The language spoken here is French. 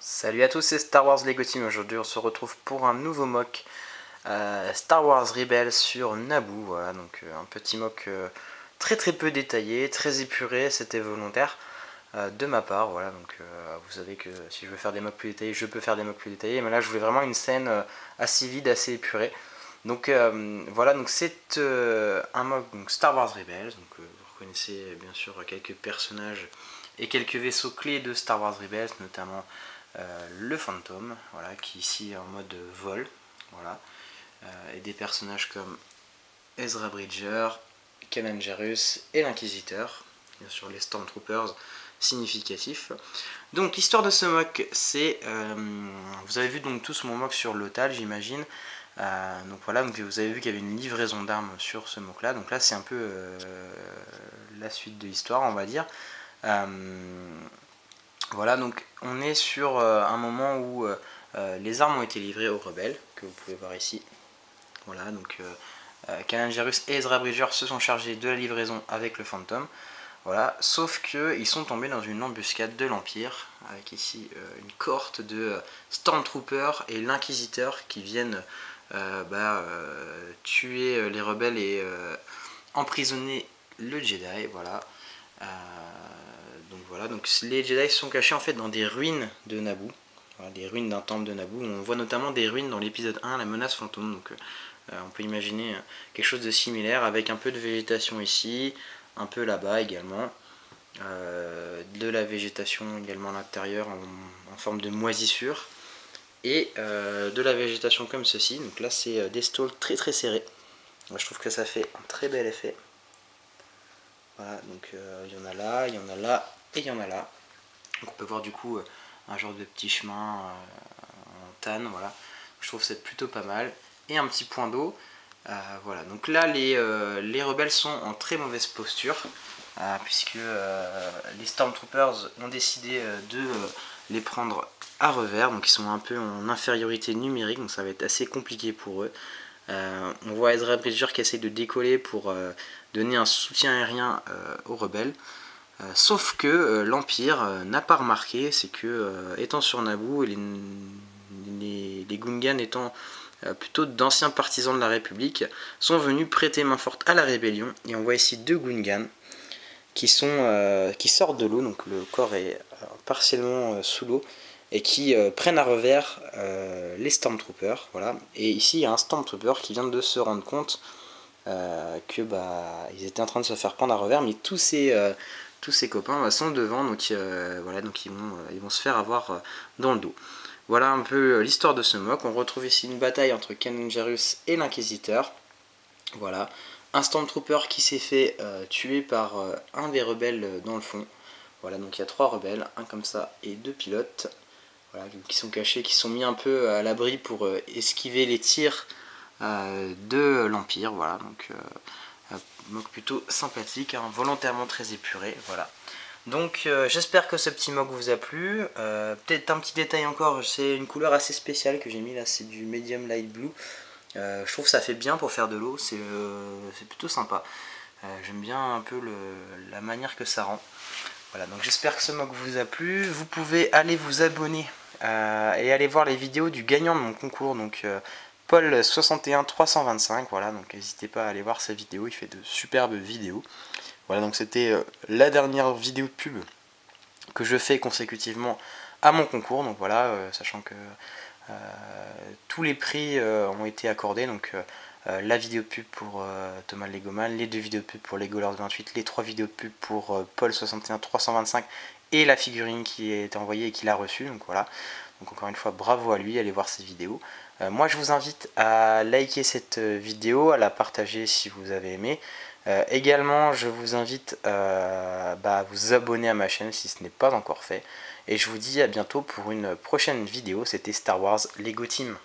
Salut à tous, c'est Star Wars Lego Team. Aujourd'hui on se retrouve pour un nouveau mock Star Wars Rebels sur Naboo. Voilà, donc un petit mock très peu détaillé, très épuré, c'était volontaire de ma part. Voilà, donc vous savez que si je veux faire des mocks plus détaillés, je peux faire des mocks plus détaillés, mais là je voulais vraiment une scène assez vide, assez épurée. Donc voilà, donc c'est un mock donc Star Wars Rebels. Donc vous reconnaissez bien sûr quelques personnages et quelques vaisseaux clés de Star Wars Rebels, notamment le Phantom, voilà, qui ici est en mode vol, voilà, et des personnages comme Ezra Bridger, Kanan Jarrus et l'Inquisiteur, bien sûr les Stormtroopers significatifs. Donc l'histoire de ce mock, c'est, vous avez vu donc tous mon mock sur l'OTAL, j'imagine. Donc voilà, donc vous avez vu qu'il y avait une livraison d'armes sur ce mock là, donc là c'est un peu la suite de l'histoire, on va dire. Voilà, donc on est sur un moment où les armes ont été livrées aux rebelles, que vous pouvez voir ici. Voilà, donc Kanan Jarrus et Ezra Bridger se sont chargés de la livraison avec le Phantom. Voilà, sauf qu'ils sont tombés dans une embuscade de l'Empire, avec ici une cohorte de Stormtroopers et l'Inquisiteur qui viennent tuer les rebelles et emprisonner le Jedi. Voilà. Donc voilà, donc les Jedi sont cachés en fait dans des ruines de Naboo, voilà, des ruines d'un temple de Naboo. On voit notamment des ruines dans l'épisode 1, la menace fantôme. Donc on peut imaginer quelque chose de similaire avec un peu de végétation ici, un peu là-bas également, de la végétation également à l'intérieur en forme de moisissure, et de la végétation comme ceci. Donc là c'est des stalls très serrés. Moi, je trouve que ça fait un très bel effet. Voilà, donc il y en a là, il y en a là et il y en a là. Donc on peut voir du coup un genre de petit chemin en tanne, voilà. Je trouve que c'est plutôt pas mal. Et un petit point d'eau. Voilà, donc là les rebelles sont en très mauvaise posture, puisque les Stormtroopers ont décidé de les prendre à revers, donc ils sont un peu en infériorité numérique, donc ça va être assez compliqué pour eux. On voit Ezra Bridger qui essaie de décoller pour donner un soutien aérien aux rebelles. Sauf que l'Empire n'a pas remarqué, c'est que étant sur Naboo, et les Gungans étant plutôt d'anciens partisans de la République, sont venus prêter main forte à la rébellion. Et on voit ici deux Gungans qui sortent de l'eau, donc le corps est partiellement sous l'eau, et qui prennent à revers les Stormtroopers. Voilà. Et ici il y a un Stormtrooper qui vient de se rendre compte que ils étaient en train de se faire prendre à revers, mais tous ces copains sont devant, donc voilà, donc ils vont se faire avoir dans le dos. Voilà un peu l'histoire de ce mock. On retrouve ici une bataille entre Kanan Jarrus et l'Inquisiteur. Voilà, un Stormtrooper qui s'est fait tuer par un des rebelles dans le fond. Voilà, donc il y a 3 rebelles, un comme ça et 2 pilotes. Voilà, qui sont cachés, qui sont mis un peu à l'abri pour esquiver les tirs de l'Empire. Voilà, donc mock plutôt sympathique, hein, volontairement très épuré. Voilà. Donc j'espère que ce petit mock vous a plu. Peut-être un petit détail encore, c'est une couleur assez spéciale que j'ai mis là, c'est du medium light blue. Je trouve que ça fait bien pour faire de l'eau, c'est plutôt sympa. J'aime bien un peu la manière que ça rend. Voilà, donc j'espère que ce mock vous a plu. Vous pouvez aller vous abonner et aller voir les vidéos du gagnant de mon concours, donc Paul 61 325. Voilà, donc n'hésitez pas à aller voir sa vidéo, il fait de superbes vidéos. Voilà, donc c'était la dernière vidéo de pub que je fais consécutivement à mon concours. Donc voilà, sachant que tous les prix ont été accordés, donc la vidéo de pub pour Thomas Legoman, les 2 vidéos de pub pour Legolord 28, les 3 vidéos de pub pour Paul 61 325 et la figurine qui a été envoyée et qu'il a reçue. Donc voilà, donc encore une fois bravo à lui, allez voir ses vidéos. Moi je vous invite à liker cette vidéo, à la partager si vous avez aimé. Également je vous invite à vous abonner à ma chaîne si ce n'est pas encore fait. Et je vous dis à bientôt pour une prochaine vidéo. C'était Star Wars Lego Team.